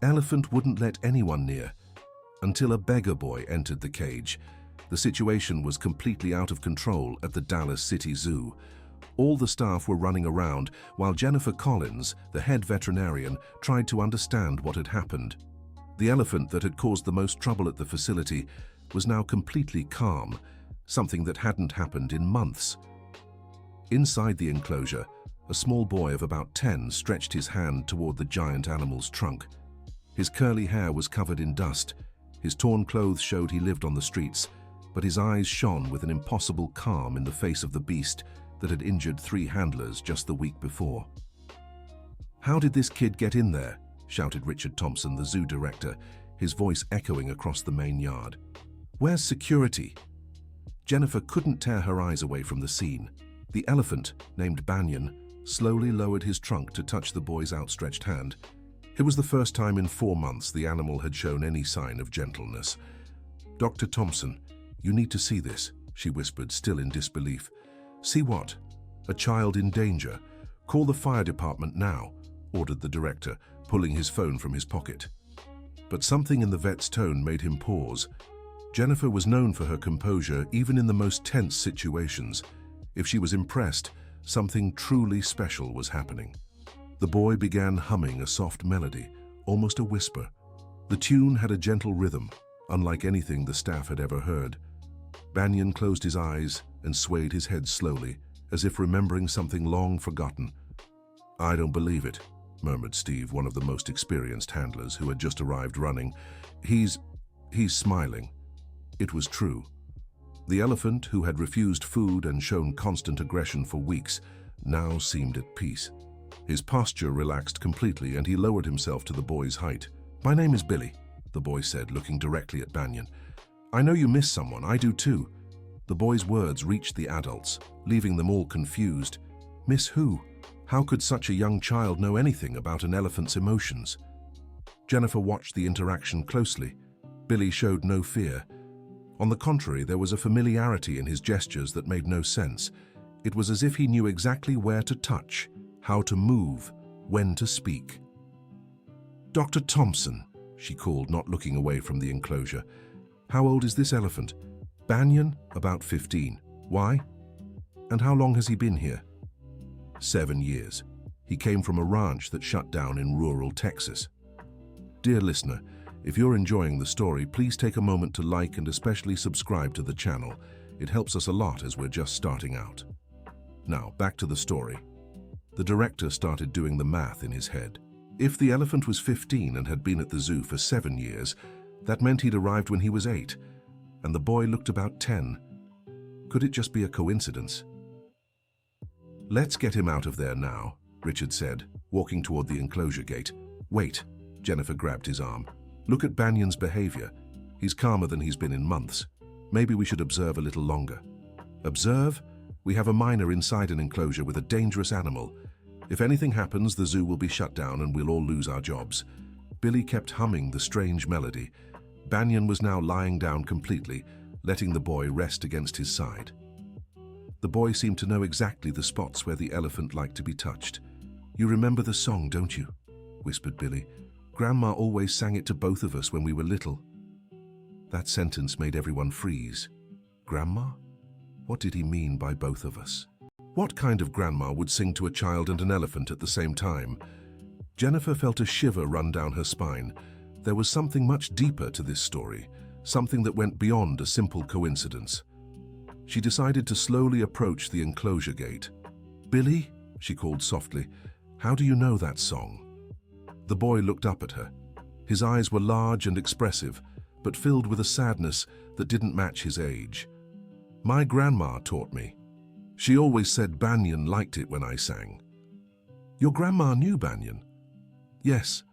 Elephant wouldn't let anyone near, until a beggar boy entered the cage. The situation was completely out of control at the Dallas City Zoo. All the staff were running around, while Jennifer Collins, the head veterinarian, tried to understand what had happened. The elephant that had caused the most trouble at the facility was now completely calm, something that hadn't happened in months. Inside the enclosure, a small boy of about 10 stretched his hand toward the giant animal's trunk. His curly hair was covered in dust. His torn clothes showed he lived on the streets, but his eyes shone with an impossible calm in the face of the beast that had injured 3 handlers just the week before. "How did this kid get in there?" shouted Richard Thompson, the zoo director, his voice echoing across the main yard. "Where's security?" Jennifer couldn't tear her eyes away from the scene. The elephant, named Banyan, slowly lowered his trunk to touch the boy's outstretched hand. It was the first time in 4 months the animal had shown any sign of gentleness. "Dr. Thompson, you need to see this," she whispered, still in disbelief. "See what? A child in danger. Call the fire department now," ordered the director, pulling his phone from his pocket. But something in the vet's tone made him pause. Jennifer was known for her composure even in the most tense situations. If she was impressed, something truly special was happening. The boy began humming a soft melody, almost a whisper. The tune had a gentle rhythm, unlike anything the staff had ever heard. Banyan closed his eyes and swayed his head slowly, as if remembering something long forgotten. "I don't believe it," murmured Steve, one of the most experienced handlers who had just arrived running. He's smiling. It was true. The elephant, who had refused food and shown constant aggression for weeks, now seemed at peace. His posture relaxed completely and he lowered himself to the boy's height. "My name is Billy," the boy said, looking directly at Banyan. "I know you miss someone, I do too." The boy's words reached the adults, leaving them all confused. Miss who? How could such a young child know anything about an elephant's emotions? Jennifer watched the interaction closely. Billy showed no fear. On the contrary, there was a familiarity in his gestures that made no sense. It was as if he knew exactly where to touch, how to move, when to speak. "Dr. Thompson," she called, not looking away from the enclosure. "How old is this elephant?" "Banyan, about 15. Why? And how long has he been here?" 7 years. He came from a ranch that shut down in rural Texas. Dear listener, if you're enjoying the story, please take a moment to like and especially subscribe to the channel. It helps us a lot as we're just starting out. Now, back to the story. The director started doing the math in his head. If the elephant was 15 and had been at the zoo for 7 years, that meant he'd arrived when he was 8, and the boy looked about 10. Could it just be a coincidence? "Let's get him out of there now," Richard said, walking toward the enclosure gate. "Wait," Jennifer grabbed his arm. "Look at Banyan's behavior. He's calmer than he's been in months. Maybe we should observe a little longer." "Observe? We have a miner inside an enclosure with a dangerous animal. If anything happens, the zoo will be shut down and we'll all lose our jobs." Billy kept humming the strange melody. Banyan was now lying down completely, letting the boy rest against his side. The boy seemed to know exactly the spots where the elephant liked to be touched. "You remember the song, don't you?" whispered Billy. "Grandma always sang it to both of us when we were little." That sentence made everyone freeze. Grandma? What did he mean by both of us? What kind of grandma would sing to a child and an elephant at the same time? Jennifer felt a shiver run down her spine. There was something much deeper to this story, something that went beyond a simple coincidence. She decided to slowly approach the enclosure gate. "Billy," she called softly, "how do you know that song?" The boy looked up at her. His eyes were large and expressive, but filled with a sadness that didn't match his age. "My grandma taught me. She always said Banyan liked it when I sang." "Your grandma knew Banyan?" "Yes,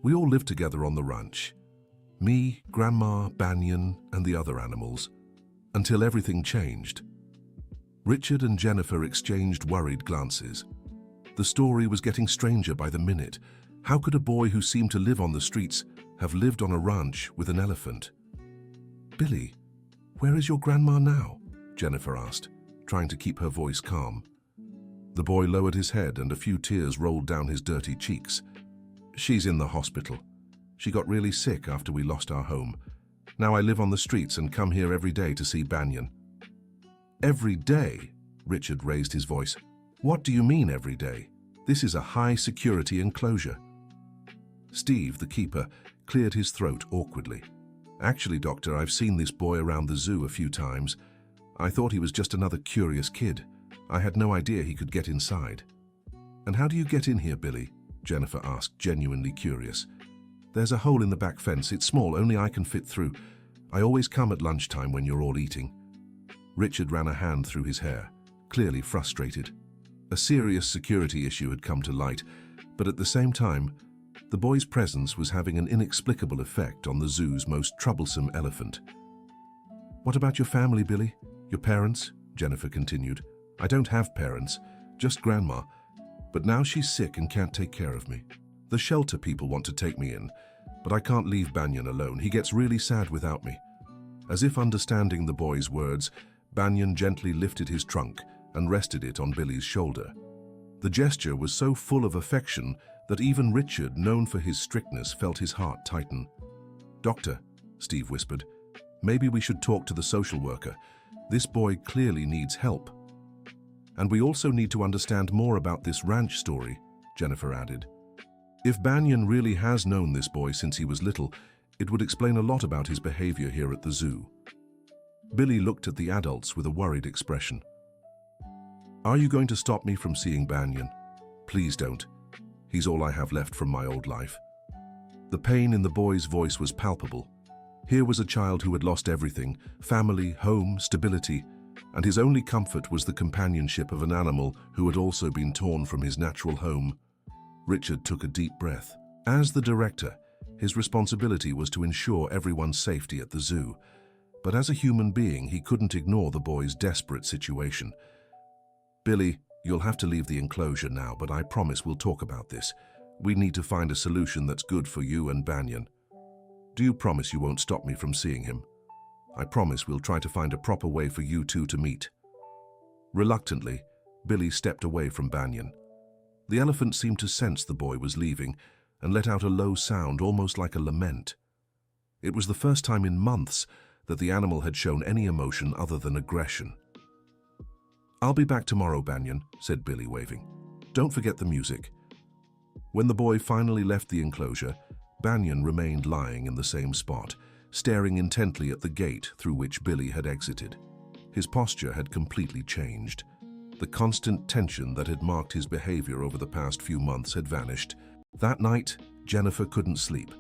we all lived together on the ranch. Me, Grandma, Banyan, and the other animals. Until everything changed." Richard and Jennifer exchanged worried glances. The story was getting stranger by the minute. How could a boy who seemed to live on the streets have lived on a ranch with an elephant? "Billy, where is your grandma now?" Jennifer asked, trying to keep her voice calm. The boy lowered his head and a few tears rolled down his dirty cheeks. "She's in the hospital. She got really sick after we lost our home. Now I live on the streets and come here every day to see Banyan." "Every day?" Richard raised his voice. "What do you mean every day? This is a high-security enclosure." Steve, the keeper, cleared his throat awkwardly. "Actually, Doctor, I've seen this boy around the zoo a few times. I thought he was just another curious kid. I had no idea he could get inside." "And how do you get in here, Billy?" Jennifer asked, genuinely curious. "There's a hole in the back fence. It's small, only I can fit through. I always come at lunchtime when you're all eating." Richard ran a hand through his hair, clearly frustrated. A serious security issue had come to light, but at the same time, the boy's presence was having an inexplicable effect on the zoo's most troublesome elephant. "What about your family, Billy? Your parents?" Jennifer continued. "I don't have parents, just Grandma. But now she's sick and can't take care of me. The shelter people want to take me in, but I can't leave Banyan alone. He gets really sad without me." As if understanding the boy's words, Banyan gently lifted his trunk and rested it on Billy's shoulder. The gesture was so full of affection that even Richard, known for his strictness, felt his heart tighten. "Doctor," Steve whispered, "maybe we should talk to the social worker. This boy clearly needs help." "And we also need to understand more about this ranch story," Jennifer added. "If Banyan really has known this boy since he was little, it would explain a lot about his behavior here at the zoo." Billy looked at the adults with a worried expression. "Are you going to stop me from seeing Banyan? Please don't. He's all I have left from my old life." The pain in the boy's voice was palpable. Here was a child who had lost everything: family, home, stability, and his only comfort was the companionship of an animal who had also been torn from his natural home. Richard took a deep breath. As the director, his responsibility was to ensure everyone's safety at the zoo. But as a human being, he couldn't ignore the boy's desperate situation. "Billy, you'll have to leave the enclosure now, but I promise we'll talk about this. We need to find a solution that's good for you and Banyan. Do you promise you won't stop me from seeing him? I promise we'll try to find a proper way for you two to meet." Reluctantly, Billy stepped away from Banyan. The elephant seemed to sense the boy was leaving and let out a low sound, almost like a lament. It was the first time in months that the animal had shown any emotion other than aggression. "I'll be back tomorrow, Banyan," said Billy, waving. "Don't forget the music." When the boy finally left the enclosure, Banyan remained lying in the same spot, staring intently at the gate through which Billy had exited. His posture had completely changed. The constant tension that had marked his behavior over the past few months had vanished. That night, Jennifer couldn't sleep.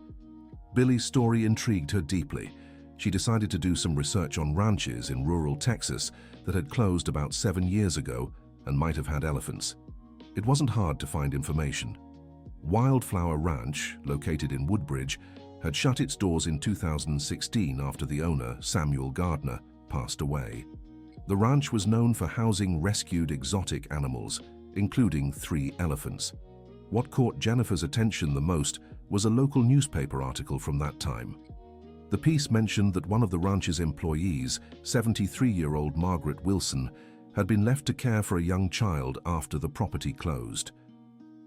Billy's story intrigued her deeply. She decided to do some research on ranches in rural Texas that had closed about 7 years ago and might have had elephants. It wasn't hard to find information. Wildflower Ranch, located in Woodbridge, had shut its doors in 2016 after the owner, Samuel Gardner, passed away. The ranch was known for housing rescued exotic animals, including 3 elephants. What caught Jennifer's attention the most was a local newspaper article from that time. The piece mentioned that one of the ranch's employees, 73-year-old Margaret Wilson, had been left to care for a young child after the property closed.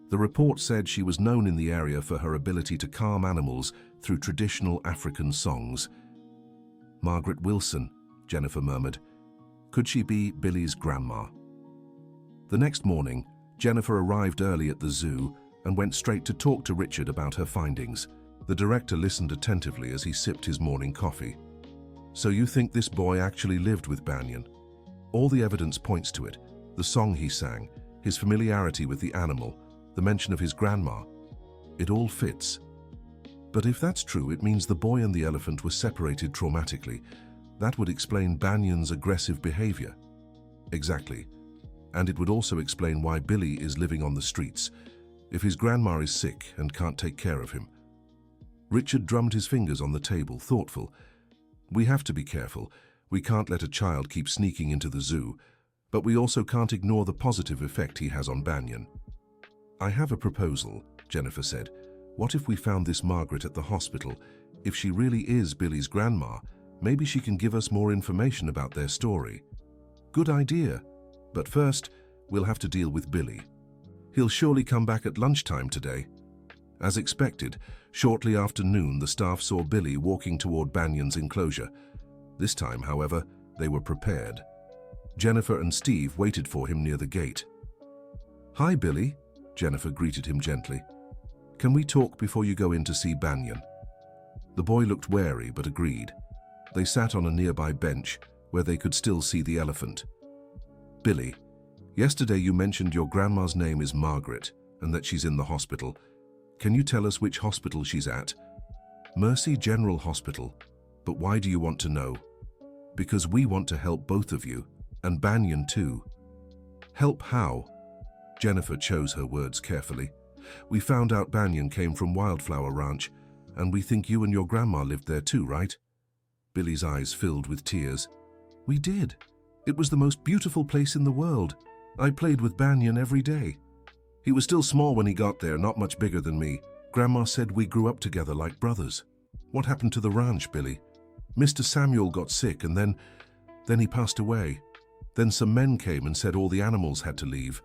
The report said she was known in the area for her ability to calm animals through traditional African songs. "Margaret Wilson," Jennifer murmured. Could she be Billy's grandma? The next morning, Jennifer arrived early at the zoo and went straight to talk to Richard about her findings. The director listened attentively as he sipped his morning coffee. "So you think this boy actually lived with Banyan? All the evidence points to it. The song he sang, his familiarity with the animal, the mention of his grandma. It all fits. But if that's true, it means the boy and the elephant were separated traumatically. That would explain Banyan's aggressive behavior." "Exactly. And it would also explain why Billy is living on the streets, if his grandma is sick and can't take care of him." Richard drummed his fingers on the table, thoughtful. "We have to be careful. We can't let a child keep sneaking into the zoo, but we also can't ignore the positive effect he has on Banyan." "I have a proposal," Jennifer said. "What if we found this Margaret at the hospital? If she really is Billy's grandma, maybe she can give us more information about their story." "Good idea. But first, we'll have to deal with Billy. He'll surely come back at lunchtime today." As expected, Shortly after noon, the staff saw Billy walking toward Banyan's enclosure. This time, however, they were prepared. Jennifer and Steve waited for him near the gate. "Hi, Billy," Jennifer greeted him gently. "Can we talk before you go in to see Banyan?" The boy looked wary but agreed. They sat on a nearby bench where they could still see the elephant. "Billy, yesterday you mentioned your grandma's name is Margaret and that she's in the hospital. Can you tell us which hospital she's at?" "Mercy General Hospital. But why do you want to know?" "Because we want to help both of you, and Banyan too." "Help how?" Jennifer chose her words carefully. "We found out Banyan came from Wildflower Ranch, and we think you and your grandma lived there too, right?" Billy's eyes filled with tears. "We did. It was the most beautiful place in the world. I played with Banyan every day. He was still small when he got there, not much bigger than me. Grandma said we grew up together like brothers." "What happened to the ranch, Billy?" "Mr. Samuel got sick and then he passed away. Then some men came and said all the animals had to leave.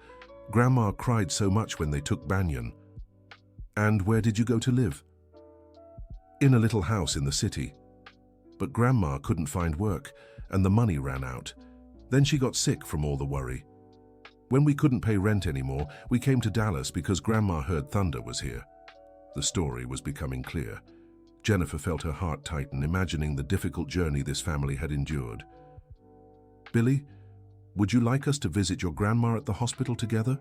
Grandma cried so much when they took Banyan." "And where did you go to live?" "In a little house in the city. But Grandma couldn't find work and the money ran out. Then she got sick from all the worry. When we couldn't pay rent anymore, we came to Dallas because Grandma heard Thunder was here." The story was becoming clear. Jennifer felt her heart tighten, imagining the difficult journey this family had endured. "Billy, would you like us to visit your grandma at the hospital together?"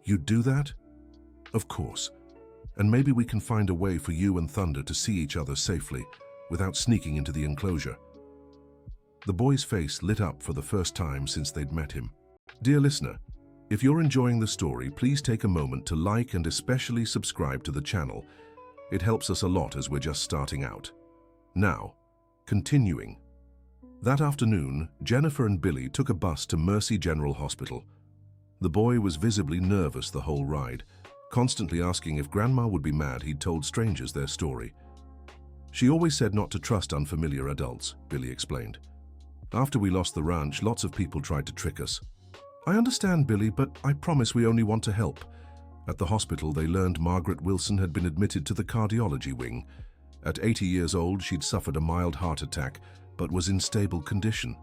"You'd do that?" "Of course. And maybe we can find a way for you and Thunder to see each other safely, without sneaking into the enclosure." The boy's face lit up for the first time since they'd met him. Dear listener, if you're enjoying the story, please take a moment to like and especially subscribe to the channel. It helps us a lot as we're just starting out. Now, continuing. That afternoon, Jennifer and Billy took a bus to Mercy General Hospital. The boy was visibly nervous the whole ride, constantly asking if Grandma would be mad he'd told strangers their story. "She always said not to trust unfamiliar adults," Billy explained. "After we lost the ranch, lots of people tried to trick us." "I understand, Billy, but I promise we only want to help." At the hospital, they learned Margaret Wilson had been admitted to the cardiology wing. At 80 years old, she'd suffered a mild heart attack, but was in stable condition.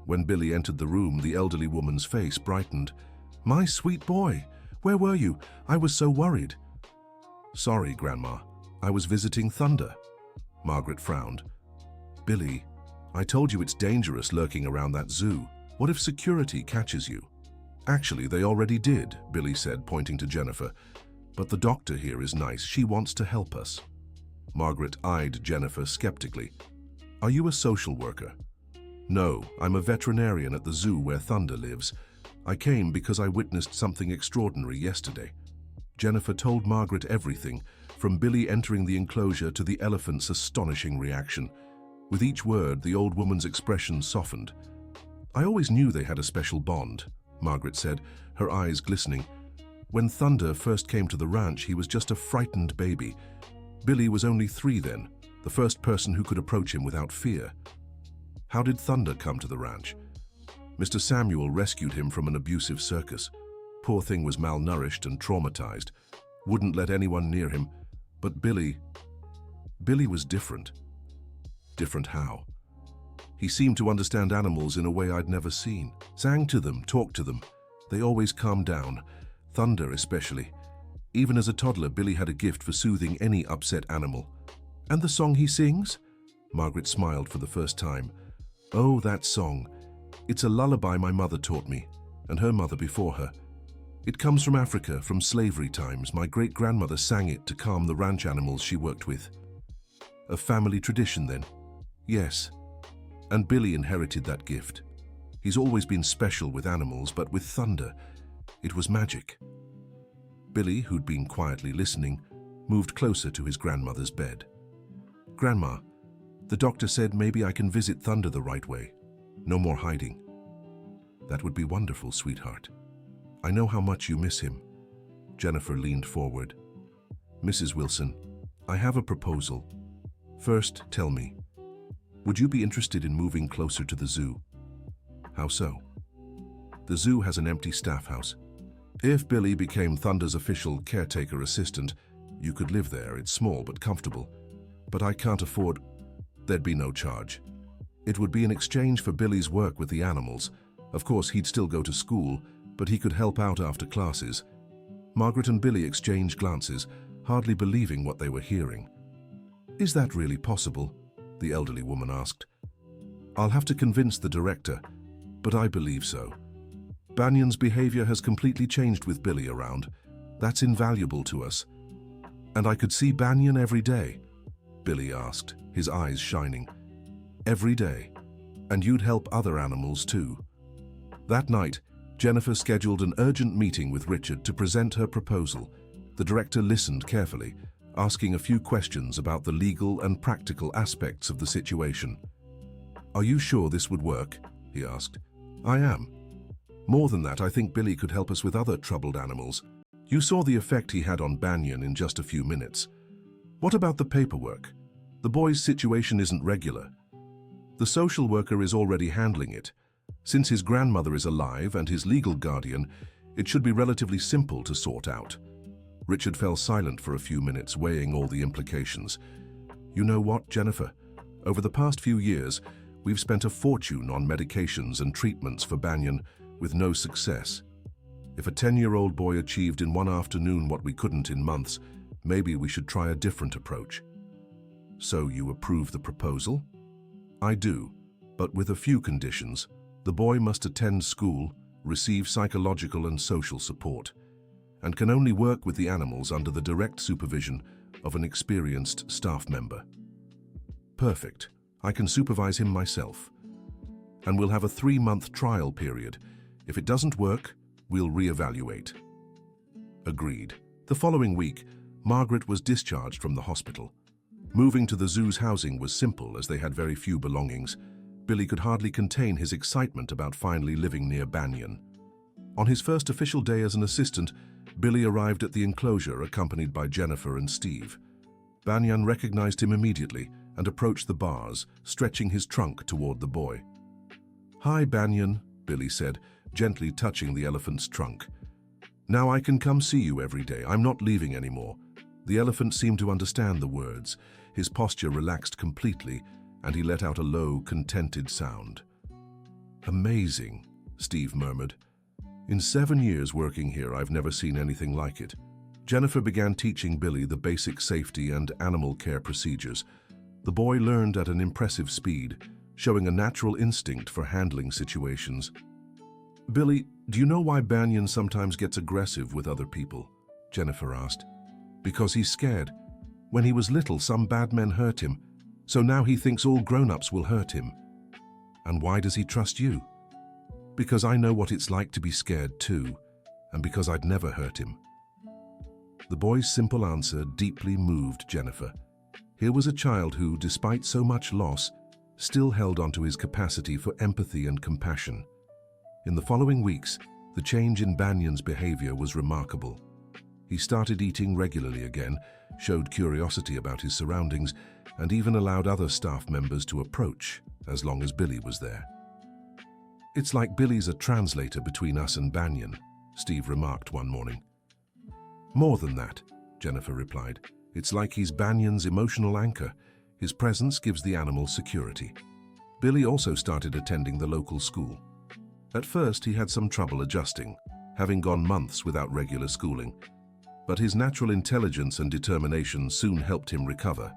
When Billy entered the room, the elderly woman's face brightened. "My sweet boy, where were you? I was so worried." "Sorry, Grandma. I was visiting Thunder." Margaret frowned. "Billy, I told you it's dangerous lurking around that zoo. What if security catches you?" "Actually, they already did," Billy said, pointing to Jennifer. "But the doctor here is nice. She wants to help us." Margaret eyed Jennifer skeptically. "Are you a social worker?" "No, I'm a veterinarian at the zoo where Thunder lives. I came because I witnessed something extraordinary yesterday." Jennifer told Margaret everything, from Billy entering the enclosure to the elephant's astonishing reaction. With each word, the old woman's expression softened. "I always knew they had a special bond," Margaret said, her eyes glistening. "When Thunder first came to the ranch, he was just a frightened baby. Billy was only 3 then, the first person who could approach him without fear." "How did Thunder come to the ranch?" "Mr. Samuel rescued him from an abusive circus. Poor thing was malnourished and traumatized. Wouldn't let anyone near him. But Billy was different." "Different how?" "He seemed to understand animals in a way I'd never seen. Sang to them, talked to them. They always calmed down. Thunder especially. Even as a toddler, Billy had a gift for soothing any upset animal." "And the song he sings?" Margaret smiled for the first time. "Oh, that song. It's a lullaby my mother taught me, and her mother before her. It comes from Africa, from slavery times. My great-grandmother sang it to calm the ranch animals she worked with." "A family tradition, then?" "Yes. And Billy inherited that gift. He's always been special with animals, but with Thunder, it was magic." Billy, who'd been quietly listening, moved closer to his grandmother's bed. "Grandma, the doctor said maybe I can visit Thunder the right way. No more hiding." "That would be wonderful, sweetheart. I know how much you miss him." Jennifer leaned forward. "Mrs. Wilson, I have a proposal. First, tell me, would you be interested in moving closer to the zoo?" "How so?" "The zoo has an empty staff house. If Billy became Thunder's official caretaker assistant, You could live there, it's small but comfortable. But I can't afford... There'd be no charge. It would be in exchange for Billy's work with the animals. Of course, he'd still go to school, but he could help out after classes. Margaret and Billy exchanged glances, hardly believing what they were hearing. "Is that really possible?" the elderly woman asked. "I'll have to convince the director, but I believe so. Banyan's behavior has completely changed with Billy around. That's invaluable to us." "And I could see Banyan every day?" Billy asked, his eyes shining. "Every day. And you'd help other animals too." That night, Jennifer scheduled an urgent meeting with Richard to present her proposal. The director listened carefully, asking a few questions about the legal and practical aspects of the situation. "Are you sure this would work?" he asked. "I am. More than that, I think Billy could help us with other troubled animals. You saw the effect he had on Banyan in just a few minutes. What about the paperwork? The boy's situation isn't regular. The social worker is already handling it. Since his grandmother is alive and his legal guardian, it should be relatively simple to sort out." Richard fell silent for a few minutes, weighing all the implications. "You know what, Jennifer? Over the past few years, we've spent a fortune on medications and treatments for Banyan with no success. If a 10-year-old boy achieved in one afternoon what we couldn't in months, maybe we should try a different approach." "So you approve the proposal?" "I do, but with a few conditions. The boy must attend school, receive psychological and social support, and can only work with the animals under the direct supervision of an experienced staff member." "Perfect. I can supervise him myself. And we'll have a 3-month trial period. If it doesn't work, we'll reevaluate." Agreed. The following week, Margaret was discharged from the hospital. Moving to the zoo's housing was simple, as they had very few belongings. Billy could hardly contain his excitement about finally living near Banyan. On his first official day as an assistant, Billy arrived at the enclosure accompanied by Jennifer and Steve. Banyan recognized him immediately and approached the bars, stretching his trunk toward the boy. "Hi, Banyan," Billy said, gently touching the elephant's trunk. "Now I can come see you every day. I'm not leaving anymore." The elephant seemed to understand the words. His posture relaxed completely, and he let out a low, contented sound. "Amazing," Steve murmured. "In 7 years working here, I've never seen anything like it." Jennifer began teaching Billy the basic safety and animal care procedures. The boy learned at an impressive speed, showing a natural instinct for handling situations. "Billy, do you know why Banyan sometimes gets aggressive with other people?" Jennifer asked. "Because he's scared. When he was little, some bad men hurt him, so now he thinks all grown-ups will hurt him." "And why does he trust you?" "Because I know what it's like to be scared too, and because I'd never hurt him." The boy's simple answer deeply moved Jennifer. Here was a child who, despite so much loss, still held onto his capacity for empathy and compassion. In the following weeks, the change in Banyan's behavior was remarkable. He started eating regularly again, showed curiosity about his surroundings, and even allowed other staff members to approach, as long as Billy was there. "It's like Billy's a translator between us and Banyan," Steve remarked one morning. "More than that," Jennifer replied. "It's like he's Banyan's emotional anchor. His presence gives the animal security." Billy also started attending the local school. At first, he had some trouble adjusting, having gone months without regular schooling. But his natural intelligence and determination soon helped him recover.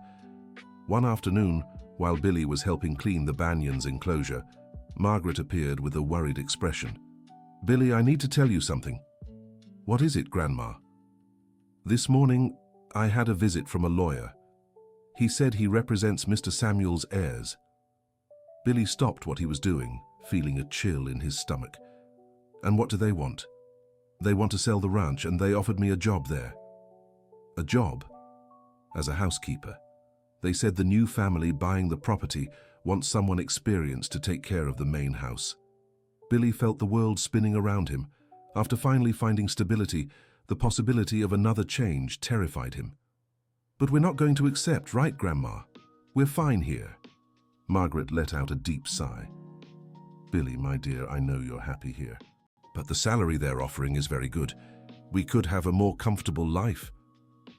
One afternoon, while Billy was helping clean the Banyan's enclosure, Margaret appeared with a worried expression. "Billy, I need to tell you something." "What is it, Grandma?" "This morning, I had a visit from a lawyer. He said he represents Mr. Samuel's heirs." Billy stopped what he was doing, feeling a chill in his stomach. "And what do they want?" "They want to sell the ranch, and they offered me a job there." "A job?" "As a housekeeper. They said the new family buying the property wants someone experienced to take care of the main house." Billy felt the world spinning around him. After finally finding stability, the possibility of another change terrified him. "But we're not going to accept, right, Grandma? We're fine here." Margaret let out a deep sigh. "Billy, my dear, I know you're happy here. But the salary they're offering is very good. We could have a more comfortable life."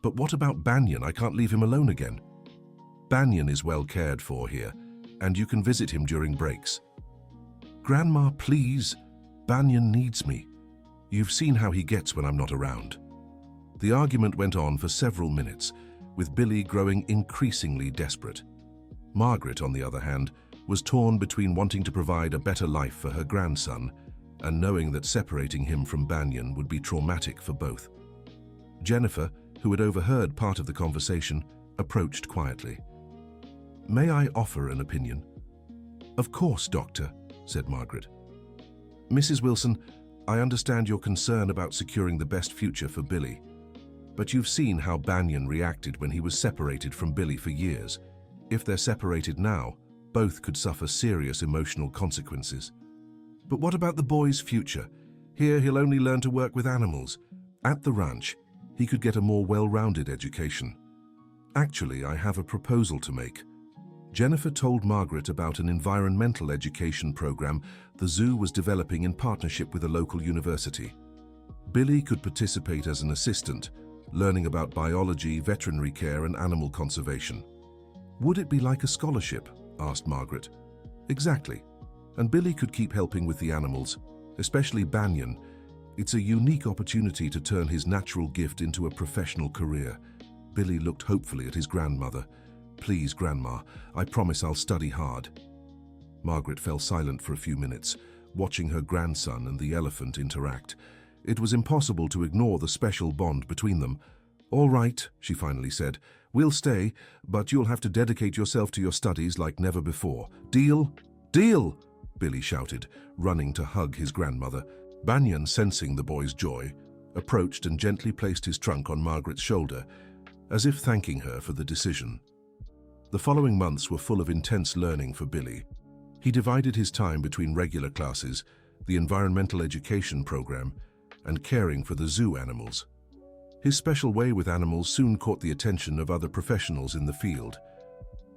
But what about Banyan? I can't leave him alone again. Banyan is well cared for here, and you can visit him during breaks. Grandma, please. Banyan needs me. You've seen how he gets when I'm not around. The argument went on for several minutes, with Billy growing increasingly desperate. Margaret, on the other hand, was torn between wanting to provide a better life for her grandson and knowing that separating him from Banyan would be traumatic for both. Jennifer, who had overheard part of the conversation, approached quietly. "May I offer an opinion?" "Of course, Doctor," said Margaret. "Mrs. Wilson, I understand your concern about securing the best future for Billy. But you've seen how Banyan reacted when he was separated from Billy for years. If they're separated now, both could suffer serious emotional consequences. But what about the boy's future? Here he'll only learn to work with animals. At the ranch, he could get a more well-rounded education. Actually, I have a proposal to make." Jennifer told Margaret about an environmental education program the zoo was developing in partnership with a local university. Billy could participate as an assistant, learning about biology, veterinary care, and animal conservation. "Would it be like a scholarship?" asked Margaret. "Exactly. And Billy could keep helping with the animals, especially Banyan. It's a unique opportunity to turn his natural gift into a professional career." Billy looked hopefully at his grandmother. "Please, Grandma, I promise I'll study hard." Margaret fell silent for a few minutes, watching her grandson and the elephant interact. It was impossible to ignore the special bond between them. "All right," she finally said, "we'll stay, but you'll have to dedicate yourself to your studies like never before. Deal?" "Deal!" Billy shouted, running to hug his grandmother. Banyan, sensing the boy's joy, approached and gently placed his trunk on Margaret's shoulder, as if thanking her for the decision. The following months were full of intense learning for Billy. He divided his time between regular classes, the environmental education program, and caring for the zoo animals. His special way with animals soon caught the attention of other professionals in the field.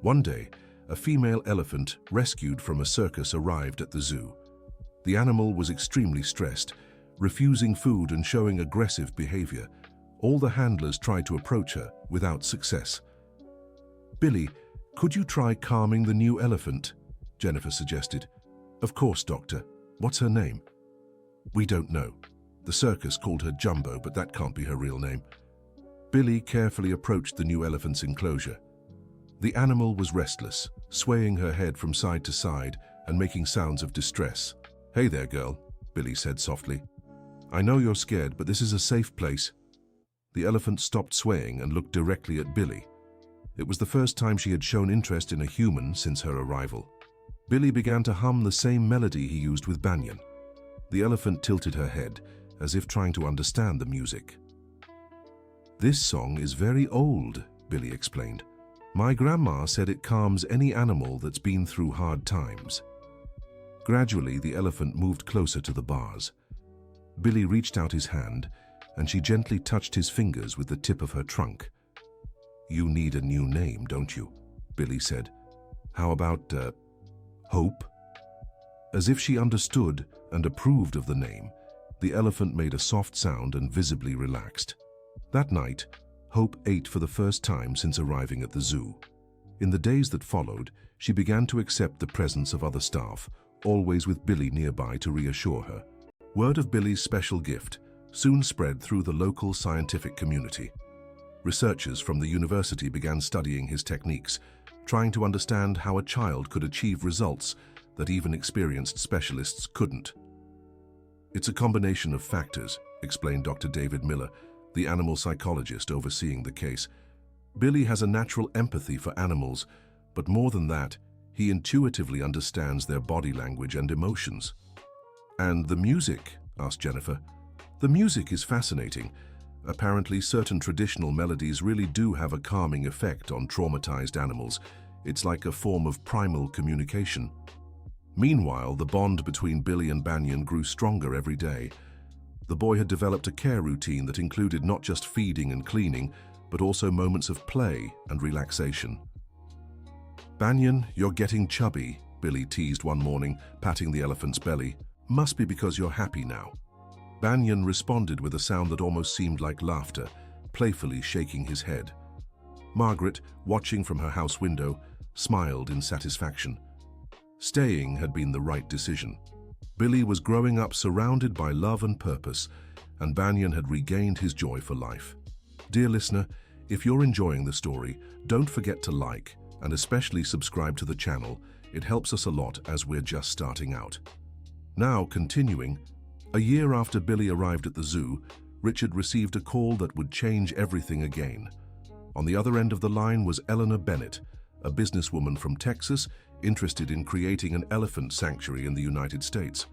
One day, a female elephant rescued from a circus arrived at the zoo. The animal was extremely stressed, refusing food and showing aggressive behavior. All the handlers tried to approach her without success. "Billy, could you try calming the new elephant?" Jennifer suggested. "Of course, Doctor. What's her name?" "We don't know. The circus called her Jumbo, but that can't be her real name." Billy carefully approached the new elephant's enclosure. The animal was restless, swaying her head from side to side and making sounds of distress. "Hey there, girl," Billy said softly. "I know you're scared, but this is a safe place." The elephant stopped swaying and looked directly at Billy. It was the first time she had shown interest in a human since her arrival. Billy began to hum the same melody he used with Banyan. The elephant tilted her head, as if trying to understand the music. "This song is very old," Billy explained. "My grandma said it calms any animal that's been through hard times." Gradually, the elephant moved closer to the bars. Billy reached out his hand, and she gently touched his fingers with the tip of her trunk. "You need a new name, don't you?" Billy said. "How about, Hope?" As if she understood and approved of the name, the elephant made a soft sound and visibly relaxed. That night, Hope ate for the first time since arriving at the zoo. In the days that followed, she began to accept the presence of other staff, always with Billy nearby to reassure her. Word of Billy's special gift soon spread through the local scientific community. Researchers from the university began studying his techniques, trying to understand how a child could achieve results that even experienced specialists couldn't. "It's a combination of factors," explained Dr. David Miller, the animal psychologist overseeing the case. "Billy has a natural empathy for animals, but more than that, he intuitively understands their body language and emotions." "And the music?" asked Jennifer. "The music is fascinating. Apparently, certain traditional melodies really do have a calming effect on traumatized animals. It's like a form of primal communication." Meanwhile, the bond between Billy and Banyan grew stronger every day. The boy had developed a care routine that included not just feeding and cleaning, but also moments of play and relaxation. "Banyan, you're getting chubby," Billy teased one morning, patting the elephant's belly. "Must be because you're happy now." Banyan responded with a sound that almost seemed like laughter, playfully shaking his head. Margaret, watching from her house window, smiled in satisfaction. Staying had been the right decision. Billy was growing up surrounded by love and purpose, and Banyan had regained his joy for life. Dear listener, if you're enjoying the story, don't forget to like and especially subscribe to the channel. It helps us a lot as we're just starting out. Now, continuing, a year after Billy arrived at the zoo, Richard received a call that would change everything again. On the other end of the line was Eleanor Bennett, a businesswoman from Texas interested in creating an elephant sanctuary in the United States.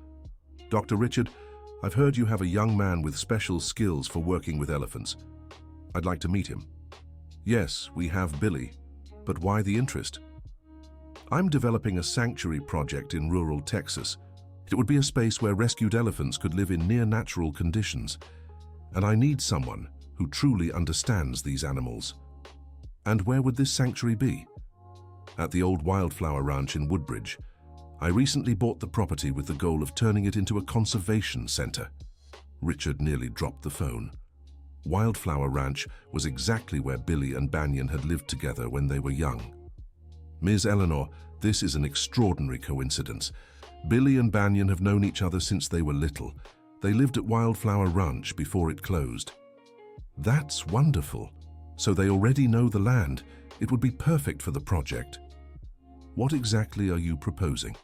Dr. Richard, I've heard you have a young man with special skills for working with elephants. I'd like to meet him. Yes, we have Billy. But why the interest? I'm developing a sanctuary project in rural Texas. It would be a space where rescued elephants could live in near-natural conditions. And I need someone who truly understands these animals. And where would this sanctuary be? At the old Wildflower Ranch in Woodbridge. I recently bought the property with the goal of turning it into a conservation center. Richard nearly dropped the phone. Wildflower Ranch was exactly where Billy and Banyan had lived together when they were young. Ms. Eleanor, this is an extraordinary coincidence. Billy and Banyan have known each other since they were little. They lived at Wildflower Ranch before it closed. That's wonderful. So they already know the land. It would be perfect for the project. What exactly are you proposing?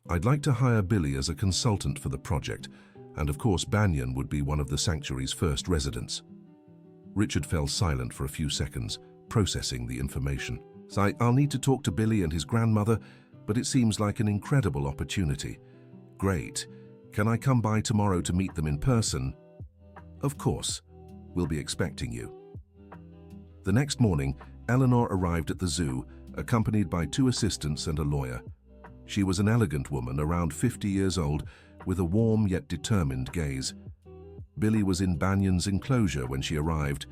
I'd like to hire Billy as a consultant for the project, and of course Banyan would be one of the sanctuary's first residents. Richard fell silent for a few seconds, processing the information. I'll need to talk to Billy and his grandmother, but it seems like an incredible opportunity. Great. Can I come by tomorrow to meet them in person? Of course. We'll be expecting you. The next morning, Eleanor arrived at the zoo, accompanied by 2 assistants and a lawyer. She was an elegant woman, around 50 years old, with a warm yet determined gaze. Billy was in Banyan's enclosure when she arrived.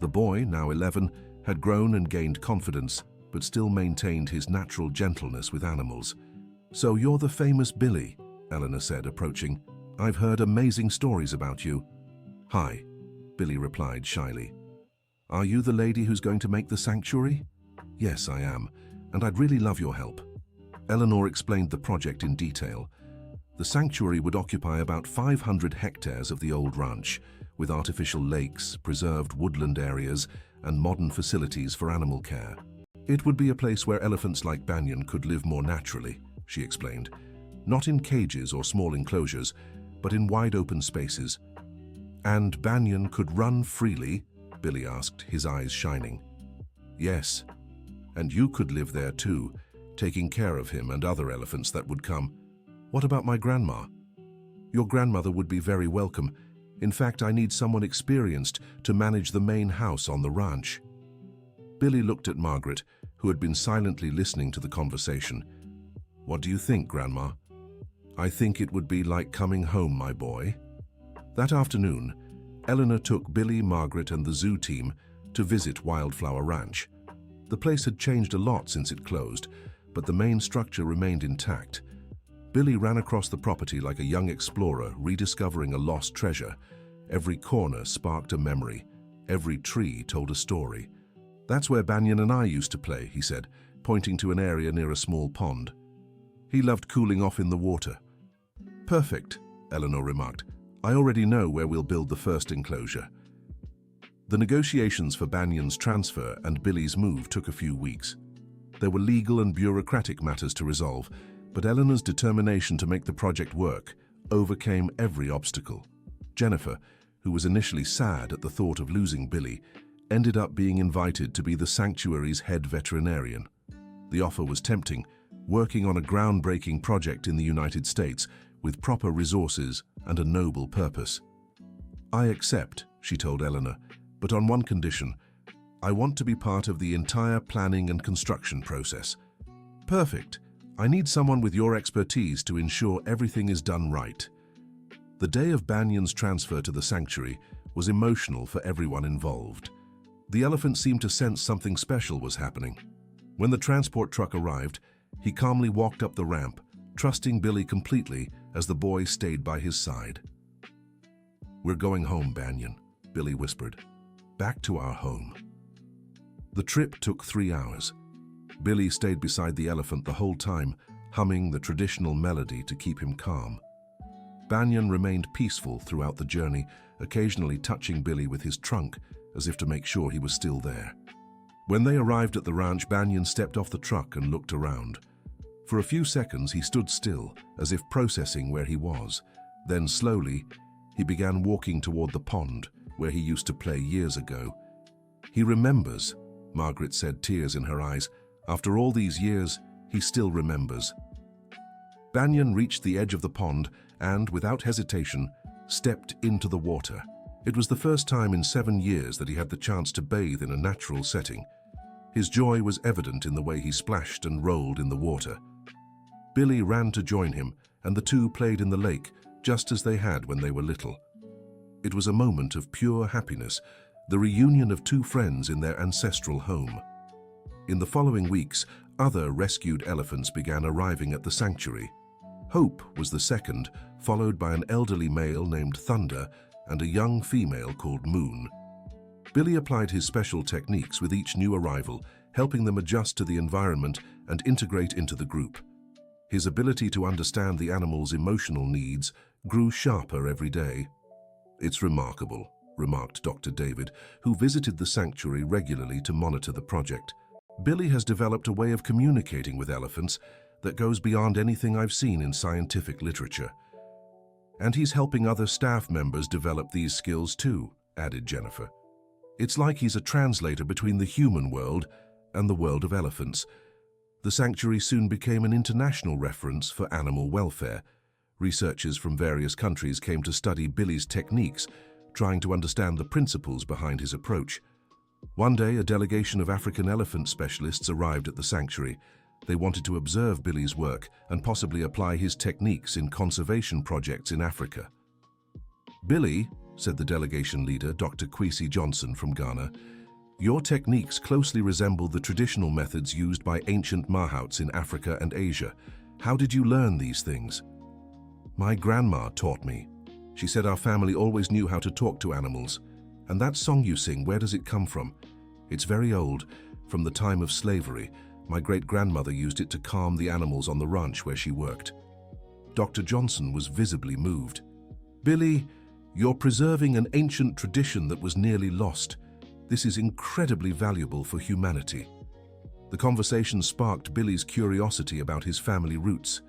The boy, now 11, had grown and gained confidence, but still maintained his natural gentleness with animals. So you're the famous Billy, Eleanor said, approaching. I've heard amazing stories about you. Hi, Billy replied shyly. Are you the lady who's going to make the sanctuary? Yes, I am, and I'd really love your help. Eleanor explained the project in detail. The sanctuary would occupy about 500 hectares of the old ranch, with artificial lakes, preserved woodland areas, and modern facilities for animal care. It would be a place where elephants like Banyan could live more naturally, she explained. Not in cages or small enclosures, but in wide open spaces. And Banyan could run freely? Billy asked, his eyes shining. Yes, and you could live there too, taking care of him and other elephants that would come. What about my grandma? Your grandmother would be very welcome. In fact, I need someone experienced to manage the main house on the ranch. Billy looked at Margaret, who had been silently listening to the conversation. What do you think, Grandma? I think it would be like coming home, my boy. That afternoon, Eleanor took Billy, Margaret, and the zoo team to visit Wildflower Ranch. The place had changed a lot since it closed, but the main structure remained intact. Billy ran across the property like a young explorer rediscovering a lost treasure. Every corner sparked a memory. Every tree told a story. That's where Banyan and I used to play, he said, pointing to an area near a small pond. He loved cooling off in the water. Perfect, Eleanor remarked. I already know where we'll build the first enclosure. The negotiations for Banyan's transfer and Billy's move took a few weeks. There were legal and bureaucratic matters to resolve, but Eleanor's determination to make the project work overcame every obstacle. Jennifer, who was initially sad at the thought of losing Billy, ended up being invited to be the sanctuary's head veterinarian. The offer was tempting, working on a groundbreaking project in the United States with proper resources and a noble purpose. I accept, she told Eleanor, but on one condition. I want to be part of the entire planning and construction process. Perfect. I need someone with your expertise to ensure everything is done right. The day of Banyan's transfer to the sanctuary was emotional for everyone involved. The elephant seemed to sense something special was happening. When the transport truck arrived, he calmly walked up the ramp, trusting Billy completely as the boy stayed by his side. We're going home, Banyan, Billy whispered. back to our home. The trip took 3 hours. Billy stayed beside the elephant the whole time, humming the traditional melody to keep him calm. Banyan remained peaceful throughout the journey, occasionally touching Billy with his trunk as if to make sure he was still there. When they arrived at the ranch, Banyan stepped off the truck and looked around. For a few seconds he stood still, as if processing where he was. Then slowly, he began walking toward the pond where he used to play years ago. "He remembers," Margaret said, tears in her eyes. "After all these years, he still remembers." Banyan reached the edge of the pond and, without hesitation, stepped into the water. It was the first time in 7 years that he had the chance to bathe in a natural setting. His joy was evident in the way he splashed and rolled in the water. Billy ran to join him, and the two played in the lake, just as they had when they were little. It was a moment of pure happiness, the reunion of two friends in their ancestral home. In the following weeks, other rescued elephants began arriving at the sanctuary. Hope was the second, followed by an elderly male named Thunder and a young female called Moon. Billy applied his special techniques with each new arrival, helping them adjust to the environment and integrate into the group. His ability to understand the animals' emotional needs grew sharper every day. "It's remarkable," remarked Dr. David, who visited the sanctuary regularly to monitor the project. "Billy has developed a way of communicating with elephants that goes beyond anything I've seen in scientific literature. And he's helping other staff members develop these skills too," added Jennifer. "It's like he's a translator between the human world and the world of elephants." The sanctuary soon became an international reference for animal welfare. Researchers from various countries came to study Billy's techniques, trying to understand the principles behind his approach. One day, a delegation of African elephant specialists arrived at the sanctuary. They wanted to observe Billy's work and possibly apply his techniques in conservation projects in Africa. "Billy," said the delegation leader, Dr. Kwesi Johnson from Ghana, "your techniques closely resemble the traditional methods used by ancient Mahouts in Africa and Asia. How did you learn these things?" "My grandma taught me. She said our family always knew how to talk to animals. And that song you sing, where does it come from?" "It's very old, from the time of slavery. My great-grandmother used it to calm the animals on the ranch where she worked." Dr. Johnson was visibly moved. "Billy, you're preserving an ancient tradition that was nearly lost. This is incredibly valuable for humanity." The conversation sparked Billy's curiosity about his family roots.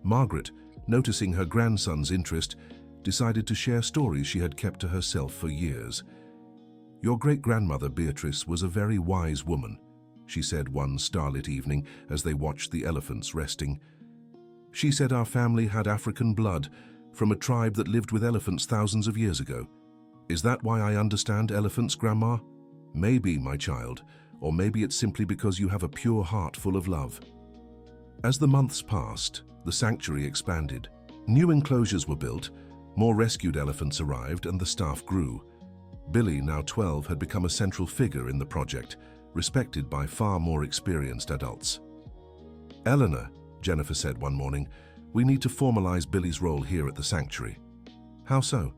Margaret, noticing her grandson's interest, decided to share stories she had kept to herself for years. "Your great-grandmother Beatrice was a very wise woman," she said one starlit evening as they watched the elephants resting. "She said our family had African blood from a tribe that lived with elephants thousands of years ago. Is that why I understand elephants, Grandma?" "Maybe, my child, or maybe it's simply because you have a pure heart full of love." As the months passed, the sanctuary expanded. New enclosures were built, more rescued elephants arrived, and the staff grew. Billy, now 12, had become a central figure in the project, respected by far more experienced adults. "Eleanor," Jennifer said one morning, "we need to formalize Billy's role here at the sanctuary." "How so?"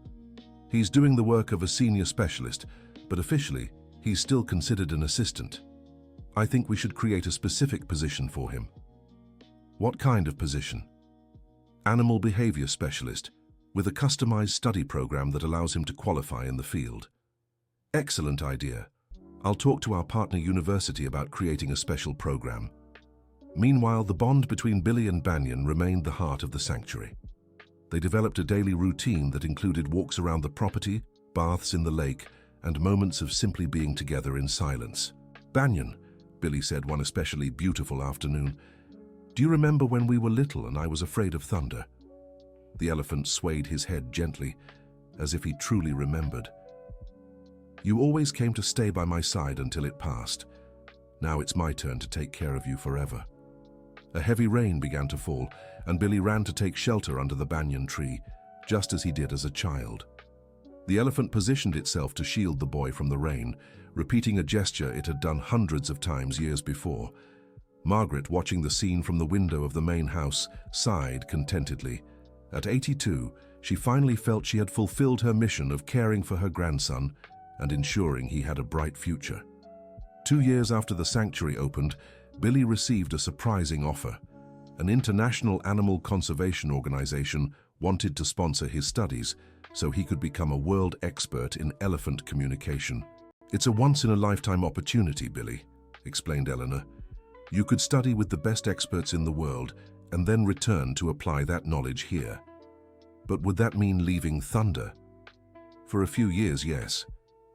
"He's doing the work of a senior specialist, but officially, he's still considered an assistant. I think we should create a specific position for him." "What kind of position?" "Animal behavior specialist, with a customized study program that allows him to qualify in the field." "Excellent idea. I'll talk to our partner university about creating a special program." Meanwhile, the bond between Billy and Banyan remained the heart of the sanctuary. They developed a daily routine that included walks around the property, baths in the lake, and moments of simply being together in silence. "Banyan," Billy said one especially beautiful afternoon, "do you remember when we were little and I was afraid of thunder?" The elephant swayed his head gently, as if he truly remembered. "You always came to stay by my side until it passed. Now it's my turn to take care of you forever." A heavy rain began to fall, and Billy ran to take shelter under the banyan tree, just as he did as a child. The elephant positioned itself to shield the boy from the rain, repeating a gesture it had done hundreds of times years before. Margaret, watching the scene from the window of the main house, sighed contentedly. At 82, she finally felt she had fulfilled her mission of caring for her grandson and ensuring he had a bright future. 2 years after the sanctuary opened, Billy received a surprising offer. An international animal conservation organization wanted to sponsor his studies so he could become a world expert in elephant communication. "It's a once-in-a-lifetime opportunity, Billy," explained Eleanor. "You could study with the best experts in the world and then return to apply that knowledge here." But would that mean leaving Thunder? For a few years, yes,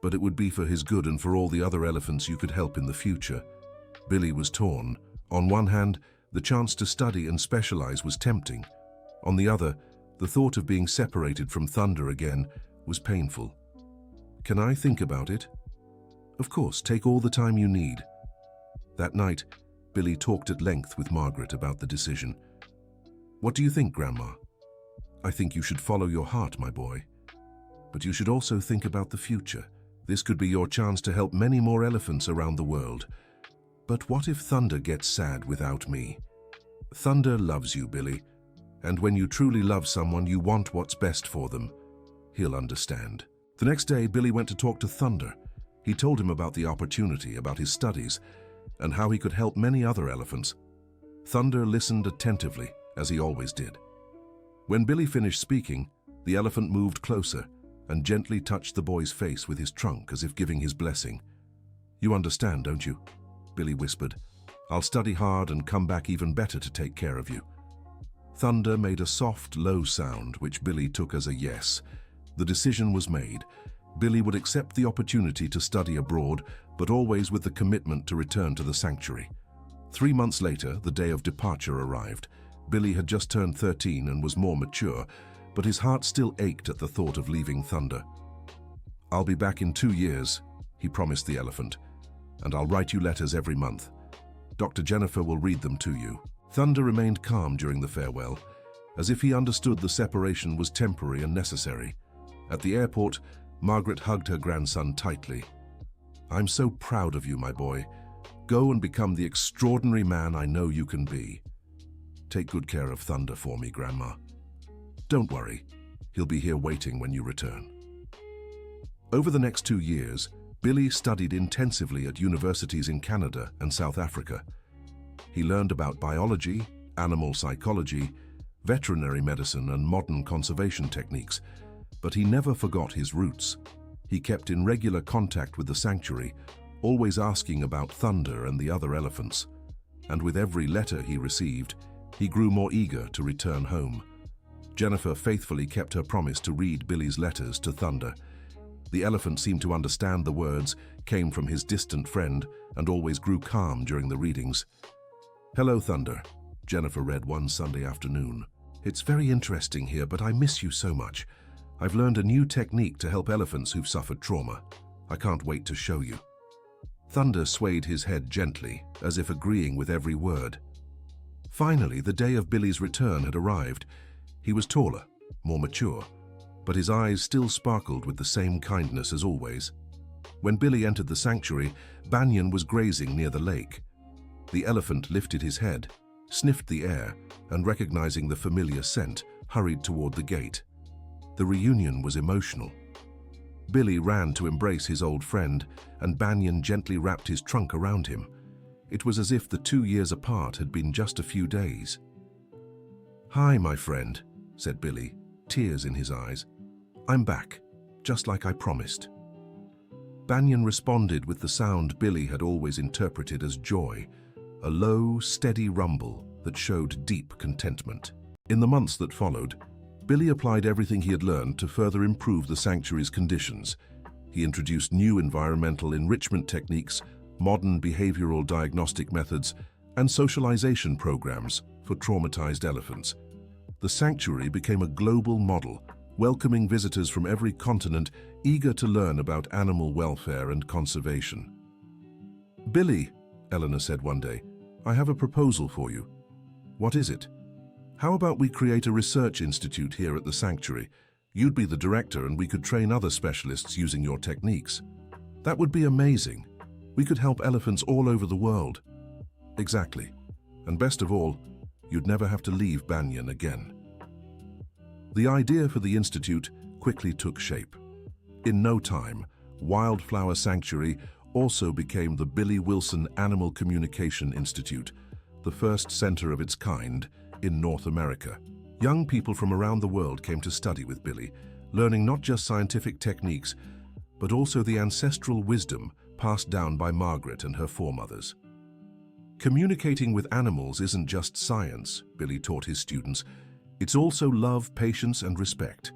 but it would be for his good and for all the other elephants you could help in the future. Billy was torn. On one hand, the chance to study and specialize was tempting. On the other, the thought of being separated from Thunder again was painful. "Can I think about it?" "Of course, take all the time you need." That night, Billy talked at length with Margaret about the decision. "What do you think, Grandma?" "I think you should follow your heart, my boy. But you should also think about the future. This could be your chance to help many more elephants around the world. But what if Thunder gets sad without me?" "Thunder loves you, Billy. And when you truly love someone, you want what's best for them. He'll understand." The next day, Billy went to talk to Thunder. He told him about the opportunity, about his studies, and how he could help many other elephants. Thunder listened attentively, as he always did. When Billy finished speaking, the elephant moved closer and gently touched the boy's face with his trunk as if giving his blessing. "You understand, don't you?" Billy whispered. "I'll study hard and come back even better to take care of you." Thunder made a soft, low sound, which Billy took as a yes. The decision was made. Billy would accept the opportunity to study abroad, but always with the commitment to return to the sanctuary. 3 months later, the day of departure arrived. Billy had just turned 13 and was more mature, but his heart still ached at the thought of leaving Thunder. "I'll be back in 2 years," he promised the elephant, "and I'll write you letters every month. Dr. Jennifer will read them to you." Thunder remained calm during the farewell, as if he understood the separation was temporary and necessary. At the airport, Margaret hugged her grandson tightly. "I'm so proud of you, my boy. Go and become the extraordinary man I know you can be. Take good care of Thunder for me, Grandma. Don't worry, he'll be here waiting when you return." Over the next 2 years, Billy studied intensively at universities in Canada and South Africa. He learned about biology, animal psychology, veterinary medicine, and modern conservation techniques, but he never forgot his roots. He kept in regular contact with the sanctuary, always asking about Thunder and the other elephants. And with every letter he received, he grew more eager to return home. Jennifer faithfully kept her promise to read Billy's letters to Thunder. The elephant seemed to understand the words, came from his distant friend, and always grew calm during the readings. "Hello, Thunder," Jennifer read one Sunday afternoon. "It's very interesting here, but I miss you so much. I've learned a new technique to help elephants who've suffered trauma. I can't wait to show you." Thunder swayed his head gently, as if agreeing with every word. Finally, the day of Billy's return had arrived. He was taller, more mature, but his eyes still sparkled with the same kindness as always. When Billy entered the sanctuary, Banyan was grazing near the lake. The elephant lifted his head, sniffed the air, and recognizing the familiar scent, hurried toward the gate. The reunion was emotional. Billy ran to embrace his old friend, and Banyan gently wrapped his trunk around him. It was as if the 2 years apart had been just a few days. "Hi, my friend," said Billy, tears in his eyes. "I'm back, just like I promised." Banyan responded with the sound Billy had always interpreted as joy, a low, steady rumble that showed deep contentment. In the months that followed, Billy applied everything he had learned to further improve the sanctuary's conditions. He introduced new environmental enrichment techniques, modern behavioral diagnostic methods, and socialization programs for traumatized elephants. The sanctuary became a global model, welcoming visitors from every continent eager to learn about animal welfare and conservation. "Billy," Eleanor said one day, "I have a proposal for you." "What is it?" "How about we create a research institute here at the sanctuary? You'd be the director and we could train other specialists using your techniques." "That would be amazing. We could help elephants all over the world." "Exactly. And best of all, you'd never have to leave Banyan again." The idea for the institute quickly took shape. In no time, Wildflower Sanctuary also became the Billy Wilson Animal Communication Institute, the first center of its kind in North America. Young people from around the world came to study with Billy, learning not just scientific techniques, but also the ancestral wisdom passed down by Margaret and her foremothers. Communicating with animals isn't just science, Billy taught his students. It's also love, patience, and respect.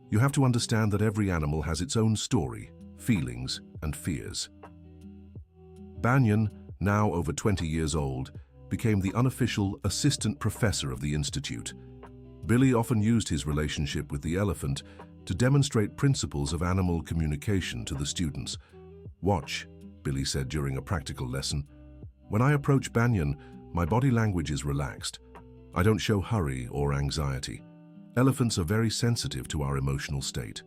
You have to understand that every animal has its own story, feelings, and fears. Banyan, now over 20 years old, became the unofficial assistant professor of the institute. Billy often used his relationship with the elephant to demonstrate principles of animal communication to the students. "Watch," Billy said during a practical lesson. "When I approach Banyan, my body language is relaxed. I don't show hurry or anxiety. Elephants are very sensitive to our emotional state."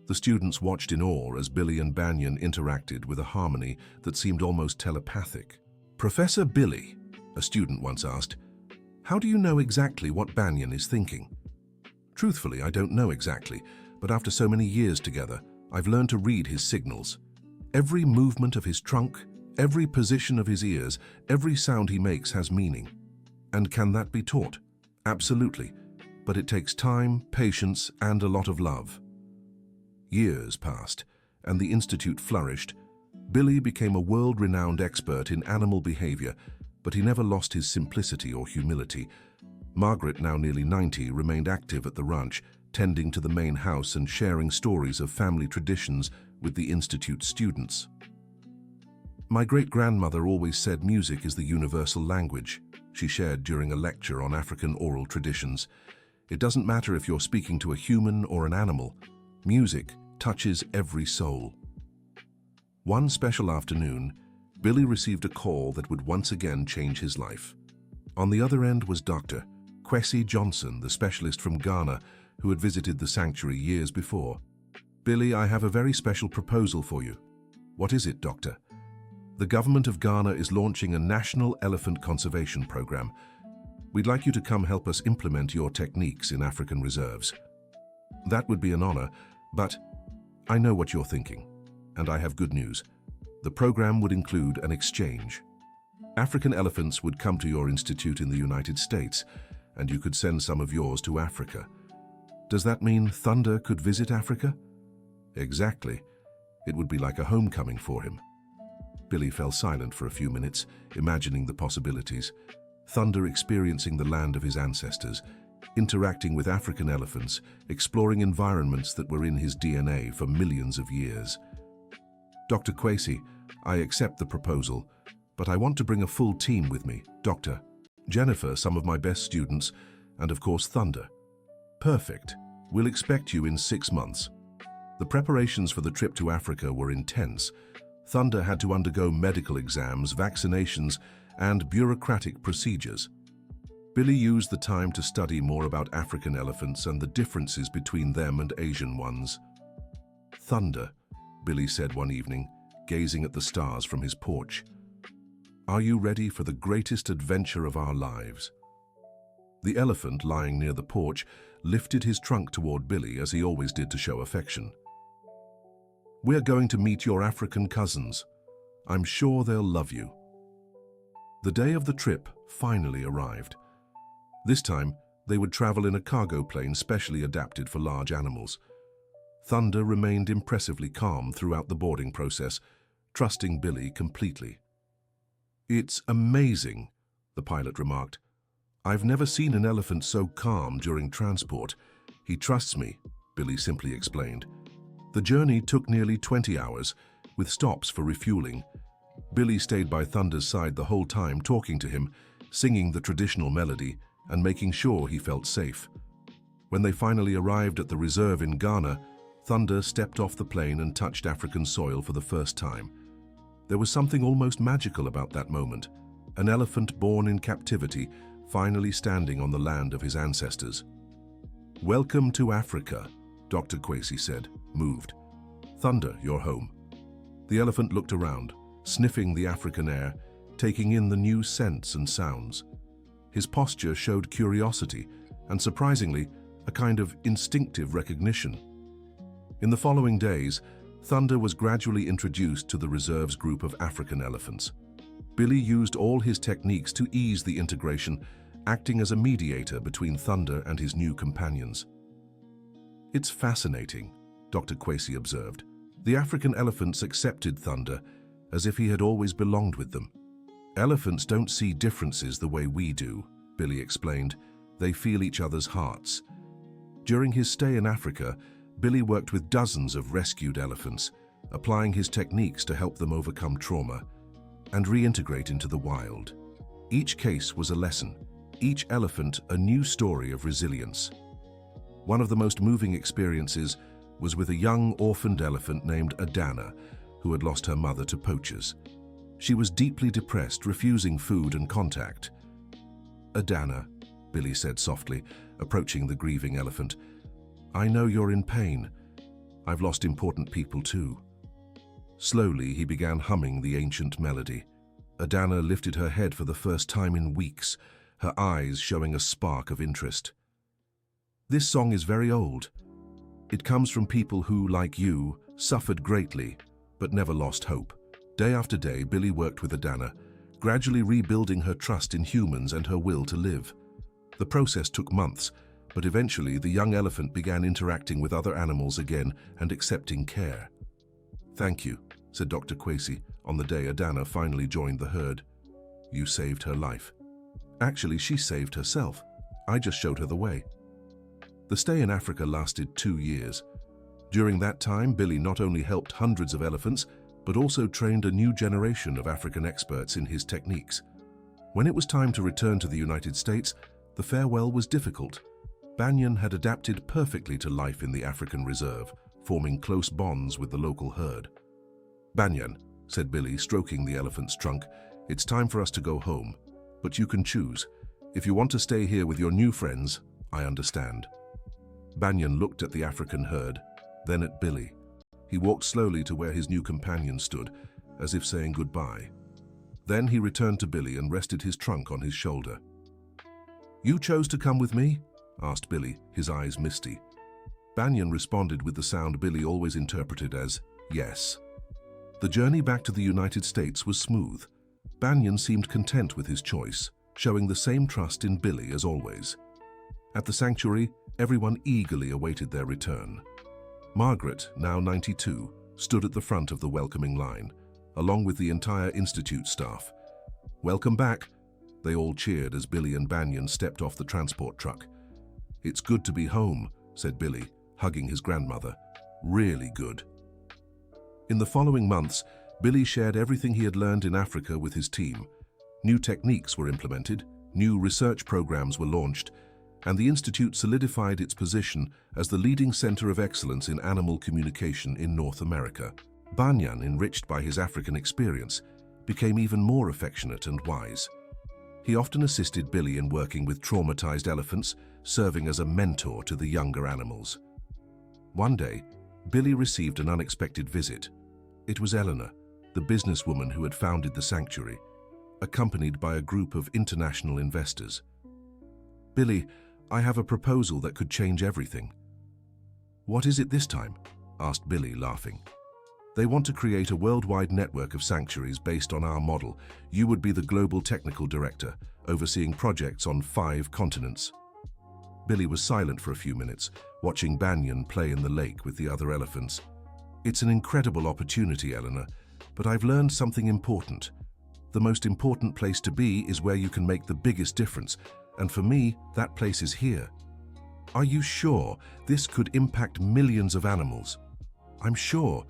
The students watched in awe as Billy and Banyan interacted with a harmony that seemed almost telepathic. "Professor Billy," a student once asked, "how do you know exactly what Banyan is thinking?" "Truthfully, I don't know exactly, but after so many years together, I've learned to read his signals. Every movement of his trunk, every position of his ears, every sound he makes has meaning. And can that be taught? Absolutely. But it takes time, patience, and a lot of love." Years passed, and the institute flourished. Billy became a world-renowned expert in animal behavior, but he never lost his simplicity or humility. Margaret, now nearly 90, remained active at the ranch, tending to the main house and sharing stories of family traditions with the institute students. "My great-grandmother always said music is the universal language," she shared during a lecture on African oral traditions. "It doesn't matter if you're speaking to a human or an animal. Music touches every soul." One special afternoon, Billy received a call that would once again change his life. On the other end was Dr. Kwesi Johnson, the specialist from Ghana who had visited the sanctuary years before. "Billy, I have a very special proposal for you." "What is it, Doctor?" "The government of Ghana is launching a national elephant conservation program. We'd like you to come help us implement your techniques in African reserves." "That would be an honor, but I know what you're thinking, and I have good news. The program would include an exchange. African elephants would come to your institute in the United States, and you could send some of yours to Africa. Does that mean Thunder could visit Africa?" "Exactly. It would be like a homecoming for him." Billy fell silent for a few minutes, imagining the possibilities. Thunder experiencing the land of his ancestors, interacting with African elephants, exploring environments that were in his DNA for millions of years. "Dr. Kwesi, I accept the proposal, but I want to bring a full team with me, Dr. Jennifer, some of my best students, and of course Thunder." "Perfect. We'll expect you in 6 months." The preparations for the trip to Africa were intense. Thunder had to undergo medical exams, vaccinations, and bureaucratic procedures. Billy used the time to study more about African elephants and the differences between them and Asian ones. "Thunder," Billy said one evening, gazing at the stars from his porch, "are you ready for the greatest adventure of our lives?" The elephant, lying near the porch, lifted his trunk toward Billy as he always did to show affection. "We're going to meet your African cousins. I'm sure they'll love you." The day of the trip finally arrived. This time, they would travel in a cargo plane specially adapted for large animals. Thunder remained impressively calm throughout the boarding process, trusting Billy completely. "It's amazing," the pilot remarked. "I've never seen an elephant so calm during transport. He trusts me," Billy simply explained. The journey took nearly 20 hours, with stops for refueling. Billy stayed by Thunder's side the whole time, talking to him, singing the traditional melody, and making sure he felt safe. When they finally arrived at the reserve in Ghana, Thunder stepped off the plane and touched African soil for the first time. There was something almost magical about that moment, an elephant born in captivity, finally standing on the land of his ancestors. "Welcome to Africa," Dr. Kwesi said, moved. "Thunder, you're home." The elephant looked around, sniffing the African air, taking in the new scents and sounds. His posture showed curiosity and, surprisingly, a kind of instinctive recognition. In the following days, Thunder was gradually introduced to the reserve's group of African elephants. Billy used all his techniques to ease the integration, acting as a mediator between Thunder and his new companions. "It's fascinating," Dr. Kwesi observed. "The African elephants accepted Thunder as if he had always belonged with them. Elephants don't see differences the way we do," Billy explained. "They feel each other's hearts." During his stay in Africa, Billy worked with dozens of rescued elephants, applying his techniques to help them overcome trauma and reintegrate into the wild. Each case was a lesson, each elephant a new story of resilience. One of the most moving experiences was with a young orphaned elephant named Adana, who had lost her mother to poachers. She was deeply depressed, refusing food and contact. "Adana," Billy said softly, approaching the grieving elephant, "I know you're in pain. I've lost important people too." Slowly, he began humming the ancient melody. Adana lifted her head for the first time in weeks, her eyes showing a spark of interest. "This song is very old. It comes from people who, like you, suffered greatly, but never lost hope." Day after day, Billy worked with Adana, gradually rebuilding her trust in humans and her will to live. The process took months, but eventually the young elephant began interacting with other animals again and accepting care. "Thank you," said Dr. Kwesi on the day Adana finally joined the herd. "You saved her life." "Actually, she saved herself. I just showed her the way." The stay in Africa lasted 2 years. During that time, Billy not only helped hundreds of elephants, but also trained a new generation of African experts in his techniques. When it was time to return to the United States, the farewell was difficult. Banyan had adapted perfectly to life in the African reserve, forming close bonds with the local herd. "Banyan," said Billy, stroking the elephant's trunk, "it's time for us to go home. But you can choose. If you want to stay here with your new friends, I understand." Banyan looked at the African herd, then at Billy. He walked slowly to where his new companion stood, as if saying goodbye. Then he returned to Billy and rested his trunk on his shoulder. "You chose to come with me?" asked Billy, his eyes misty. Banyan responded with the sound Billy always interpreted as yes. The journey back to the United States was smooth. Banyan seemed content with his choice, showing the same trust in Billy as always. At the sanctuary, everyone eagerly awaited their return. Margaret, now 92, stood at the front of the welcoming line, along with the entire Institute staff. "Welcome back," they all cheered as Billy and Banyan stepped off the transport truck. "It's good to be home," said Billy, hugging his grandmother. "Really good." In the following months, Billy shared everything he had learned in Africa with his team. New techniques were implemented, new research programs were launched, and the Institute solidified its position as the leading center of excellence in animal communication in North America. Banyan, enriched by his African experience, became even more affectionate and wise. He often assisted Billy in working with traumatized elephants, serving as a mentor to the younger animals. One day, Billy received an unexpected visit. It was Eleanor, the businesswoman who had founded the sanctuary, accompanied by a group of international investors. "Billy, I have a proposal that could change everything." "What is it this time?" asked Billy, laughing. "They want to create a worldwide network of sanctuaries based on our model. You would be the global technical director, overseeing projects on 5 continents." Billy was silent for a few minutes, watching Banyan play in the lake with the other elephants. "It's an incredible opportunity, Eleanor, but I've learned something important. The most important place to be is where you can make the biggest difference, and for me, that place is here." "Are you sure this could impact millions of animals?" "I'm sure,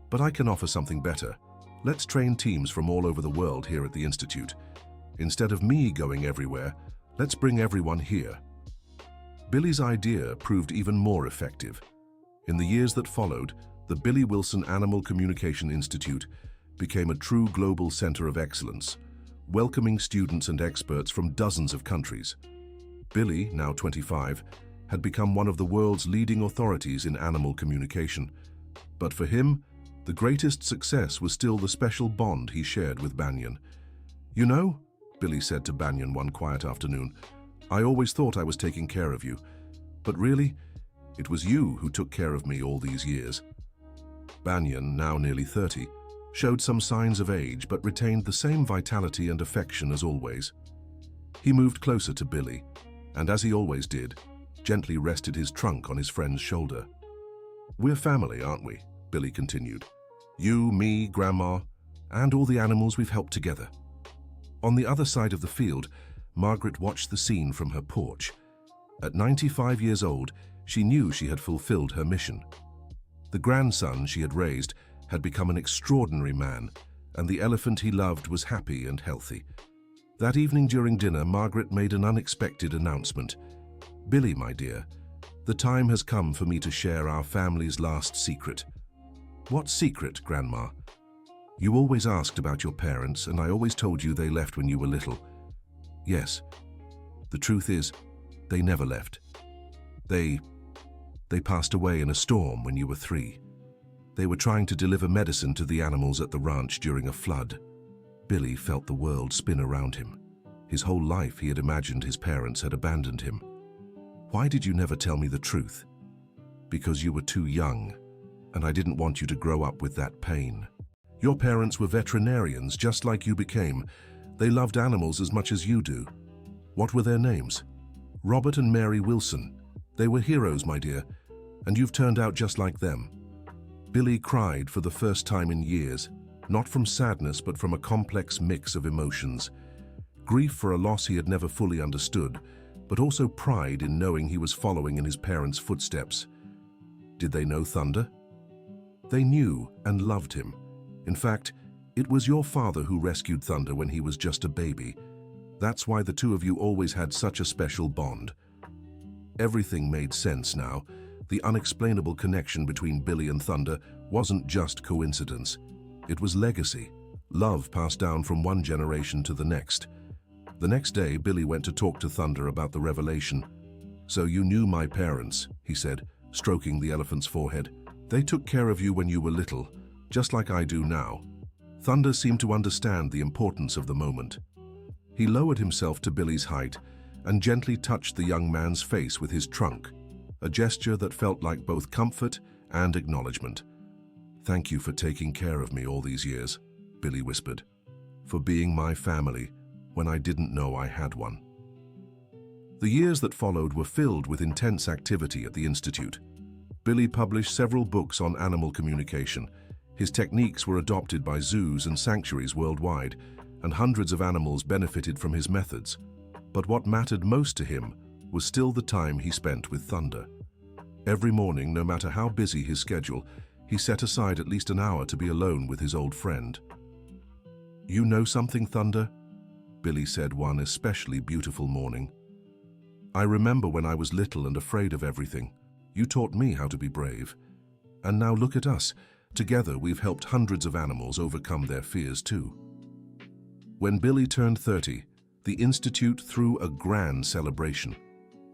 but I can offer something better. Let's train teams from all over the world here at the Institute. Instead of me going everywhere, let's bring everyone here." Billy's idea proved even more effective. In the years that followed, the Billy Wilson Animal Communication Institute became a true global center of excellence, welcoming students and experts from dozens of countries. Billy, now 25, had become one of the world's leading authorities in animal communication. But for him, the greatest success was still the special bond he shared with Banyan. "You know," Billy said to Banyan one quiet afternoon, "I always thought I was taking care of you, but really, it was you who took care of me all these years." Banyan, now nearly 30, showed some signs of age but retained the same vitality and affection as always. He moved closer to Billy, and as he always did, gently rested his trunk on his friend's shoulder. "We're family, aren't we?" Billy continued. "You, me, Grandma, and all the animals we've helped together." On the other side of the field, Margaret watched the scene from her porch. At 95 years old, she knew she had fulfilled her mission. The grandson she had raised had become an extraordinary man, and the elephant he loved was happy and healthy. That evening during dinner, Margaret made an unexpected announcement. "Billy, my dear, the time has come for me to share our family's last secret." "What secret, Grandma?" "You always asked about your parents, and I always told you they left when you were little." "Yes. The truth is, they never left. They passed away in a storm when you were 3. They were trying to deliver medicine to the animals at the ranch during a flood." Billy felt the world spin around him. His whole life he had imagined his parents had abandoned him. "Why did you never tell me the truth?" "Because you were too young, and I didn't want you to grow up with that pain. Your parents were veterinarians just like you became. They loved animals as much as you do." "What were their names?" "Robert and Mary Wilson. They were heroes, my dear, and you've turned out just like them." Billy cried for the first time in years, not from sadness but from a complex mix of emotions. Grief for a loss he had never fully understood, but also pride in knowing he was following in his parents' footsteps. Did they know Thunder? They knew and loved him. In fact, it was your father who rescued Thunder when he was just a baby. That's why the two of you always had such a special bond. Everything made sense now. The unexplainable connection between Billy and Thunder wasn't just coincidence. It was legacy, love passed down from one generation to the next. The next day, Billy went to talk to Thunder about the revelation. "So you knew my parents," he said, stroking the elephant's forehead. "They took care of you when you were little, just like I do now." Thunder seemed to understand the importance of the moment. He lowered himself to Billy's height and gently touched the young man's face with his trunk, a gesture that felt like both comfort and acknowledgement. "Thank you for taking care of me all these years," Billy whispered, "for being my family when I didn't know I had one." The years that followed were filled with intense activity at the Institute. Billy published several books on animal communication. His techniques were adopted by zoos and sanctuaries worldwide, and hundreds of animals benefited from his methods. But what mattered most to him was still the time he spent with Thunder. Every morning, no matter how busy his schedule, he set aside at least an hour to be alone with his old friend. "You know something, Thunder?" Billy said one especially beautiful morning. "I remember when I was little and afraid of everything. You taught me how to be brave. And now look at us. Together we've helped hundreds of animals overcome their fears too." When Billy turned 30, the Institute threw a grand celebration.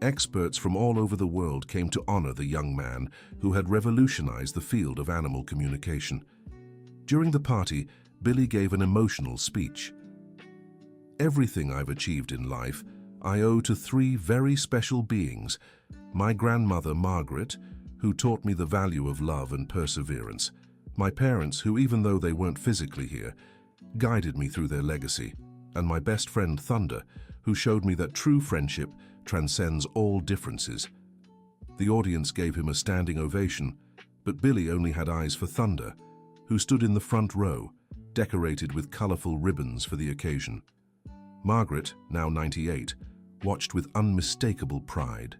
Experts from all over the world came to honor the young man who had revolutionized the field of animal communication. During the party, Billy gave an emotional speech. "Everything I've achieved in life, I owe to 3 very special beings. My grandmother, Margaret, who taught me the value of love and perseverance. My parents, who, even though they weren't physically here, guided me through their legacy. And my best friend, Thunder, who showed me that true friendship transcends all differences." The audience gave him a standing ovation, but Billy only had eyes for Thunder, who stood in the front row, decorated with colorful ribbons for the occasion. Margaret, now 98, watched with unmistakable pride.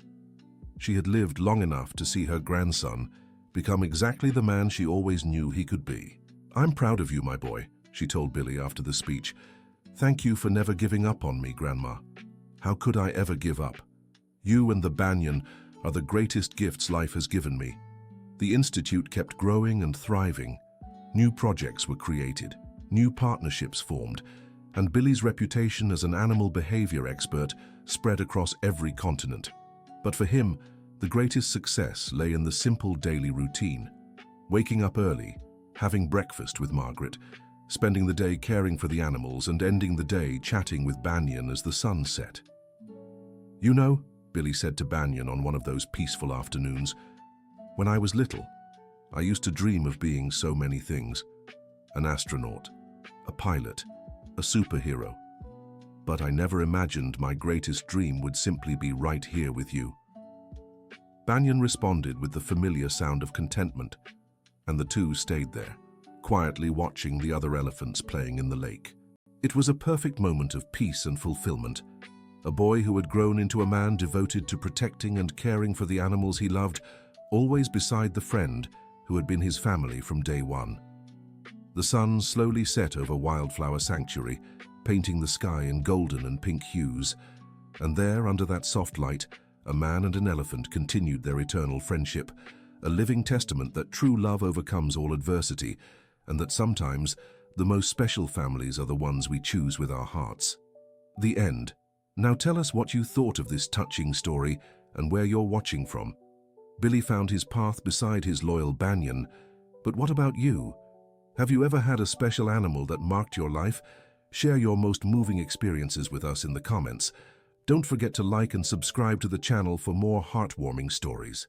She had lived long enough to see her grandson become exactly the man she always knew he could be. "I'm proud of you, my boy," she told Billy after the speech. "Thank you for never giving up on me, Grandma. How could I ever give up? You and the Banyan are the greatest gifts life has given me." The Institute kept growing and thriving. New projects were created, new partnerships formed, and Billy's reputation as an animal behavior expert spread across every continent. But for him, the greatest success lay in the simple daily routine: waking up early, having breakfast with Margaret, spending the day caring for the animals, and ending the day chatting with Banyan as the sun set. "You know," Billy said to Banyan on one of those peaceful afternoons, "when I was little, I used to dream of being so many things. An astronaut, a pilot, a superhero. But I never imagined my greatest dream would simply be right here with you." Banyan responded with the familiar sound of contentment, and the two stayed there, quietly watching the other elephants playing in the lake. It was a perfect moment of peace and fulfillment. A boy who had grown into a man devoted to protecting and caring for the animals he loved, always beside the friend who had been his family from day one. The sun slowly set over Wildflower Sanctuary, painting the sky in golden and pink hues, and there, under that soft light, a man and an elephant continued their eternal friendship, a living testament that true love overcomes all adversity, and that sometimes the most special families are the ones we choose with our hearts. The end. Now tell us what you thought of this touching story and where you're watching from. Billy found his path beside his loyal Banyan, but what about you? Have you ever had a special animal that marked your life? Share your most moving experiences with us in the comments. Don't forget to like and subscribe to the channel for more heartwarming stories.